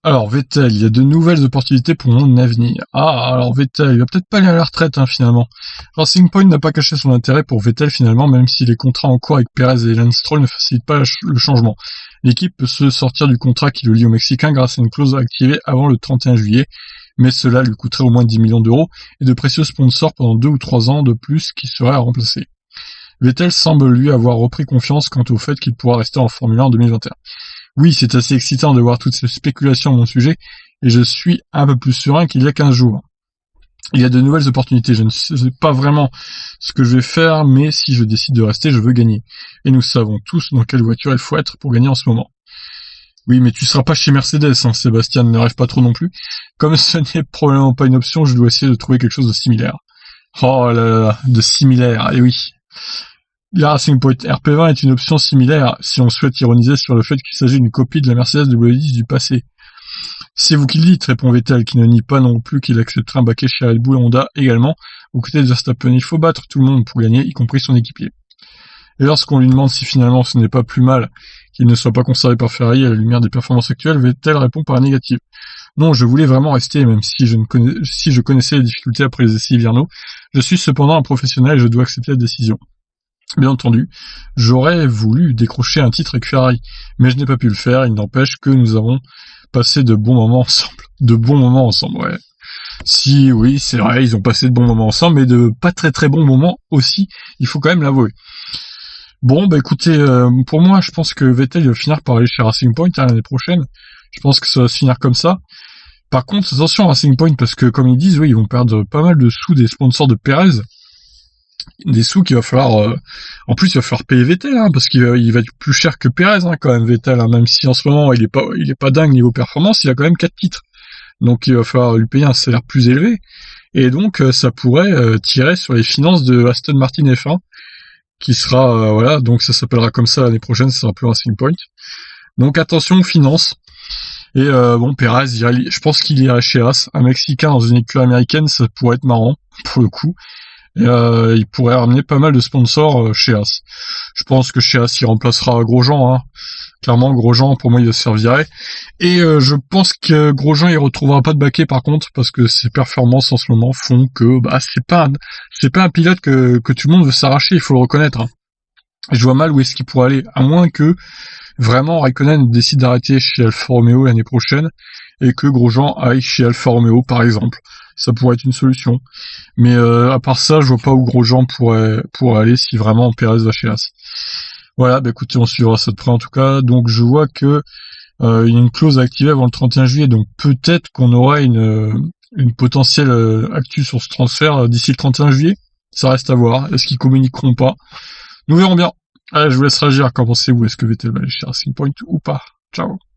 Alors Vettel, il y a de nouvelles opportunités pour mon avenir. Ah, alors Vettel, il va peut-être pas aller à la retraite finalement. Racing Point n'a pas caché son intérêt pour Vettel finalement, même si les contrats en cours avec Perez et Lance Stroll ne facilitent pas le changement. L'équipe peut se sortir du contrat qui le lie au Mexicain grâce à une clause activée avant le 31 juillet, mais cela lui coûterait au moins 10 millions d'euros et de précieux sponsors pendant 2 ou 3 ans de plus qui seraient à remplacer. Vettel semble lui avoir repris confiance quant au fait qu'il pourra rester en Formule 1 en 2021. Oui, c'est assez excitant de voir toutes ces spéculations à mon sujet, et je suis un peu plus serein qu'il y a 15 jours. Il y a de nouvelles opportunités, je ne sais pas vraiment ce que je vais faire, mais si je décide de rester, je veux gagner. Et nous savons tous dans quelle voiture il faut être pour gagner en ce moment. Oui, mais tu seras pas chez Mercedes, Sébastien, ne rêve pas trop non plus. Comme ce n'est probablement pas une option, je dois essayer de trouver quelque chose de similaire. Oh là là, de similaire, et oui. La Racing Point RP20 est une option similaire si on souhaite ironiser sur le fait qu'il s'agit d'une copie de la Mercedes W10 du passé. C'est vous qui le dites, répond Vettel, qui ne nie pas non plus qu'il accepterait un baquet chez Red Bull et Honda également, aux côtés de Verstappen. Il faut battre tout le monde pour gagner, y compris son équipier. Et lorsqu'on lui demande si finalement ce n'est pas plus mal qu'il ne soit pas conservé par Ferrari à la lumière des performances actuelles, Vettel répond par un négatif. Non, je voulais vraiment rester, même si je connaissais les difficultés après les essais hivernaux. Je suis cependant un professionnel et je dois accepter la décision. Bien entendu, j'aurais voulu décrocher un titre avec Ferrari, mais je n'ai pas pu le faire, il n'empêche que nous avons passé de bons moments ensemble. De bons moments ensemble, ouais. Si, oui, c'est vrai, ils ont passé de bons moments ensemble, mais de pas très très bons moments aussi, il faut quand même l'avouer. Bon, bah écoutez, pour moi, je pense que Vettel va finir par aller chez Racing Point l'année prochaine. Je pense que ça va se finir comme ça. Par contre, attention à Racing Point, parce que comme ils disent, oui, ils vont perdre pas mal de sous des sponsors de Perez. Des sous qu'il va falloir en plus il va falloir payer Vettel parce qu'il va être plus cher que Perez quand même Vettel même si en ce moment il est pas dingue niveau performance, il a quand même 4 titres. Donc il va falloir lui payer un salaire plus élevé et donc ça pourrait tirer sur les finances de Aston Martin F1 qui sera voilà, donc ça s'appellera comme ça l'année prochaine, ça sera plus Racing Point. Donc attention aux finances. Et bon, Perez, je pense qu'il irait chez As, un Mexicain dans une écurie américaine, ça pourrait être marrant pour le coup. Et il pourrait ramener pas mal de sponsors chez As. Je pense que chez As, il remplacera Grosjean. Clairement, Grosjean, pour moi, il va se faire virer. Et je pense que Grosjean, il retrouvera pas de baquet par contre, parce que ses performances en ce moment font que c'est pas un pilote que tout le monde veut s'arracher, il faut le reconnaître. Je vois mal où est-ce qu'il pourrait aller, à moins que vraiment Raikkonen décide d'arrêter chez Alfa Romeo l'année prochaine et que Grosjean aille chez Alfa Romeo par exemple. Ça pourrait être une solution. Mais à part ça, je vois pas où Grosjean pourrait aller si vraiment Perez va chez As. Voilà, bah écoutez, on suivra ça de près en tout cas. Donc je vois que il y a une clause activée avant le 31 juillet, donc peut-être qu'on aura une potentielle actu sur ce transfert d'ici le 31 juillet. Ça reste à voir. Est-ce qu'ils communiqueront pas? Nous verrons bien. Allez, je vous laisse réagir. Qu'en pensez-vous? Est-ce que Vettel va aller chez Racing Point ou pas? Ciao.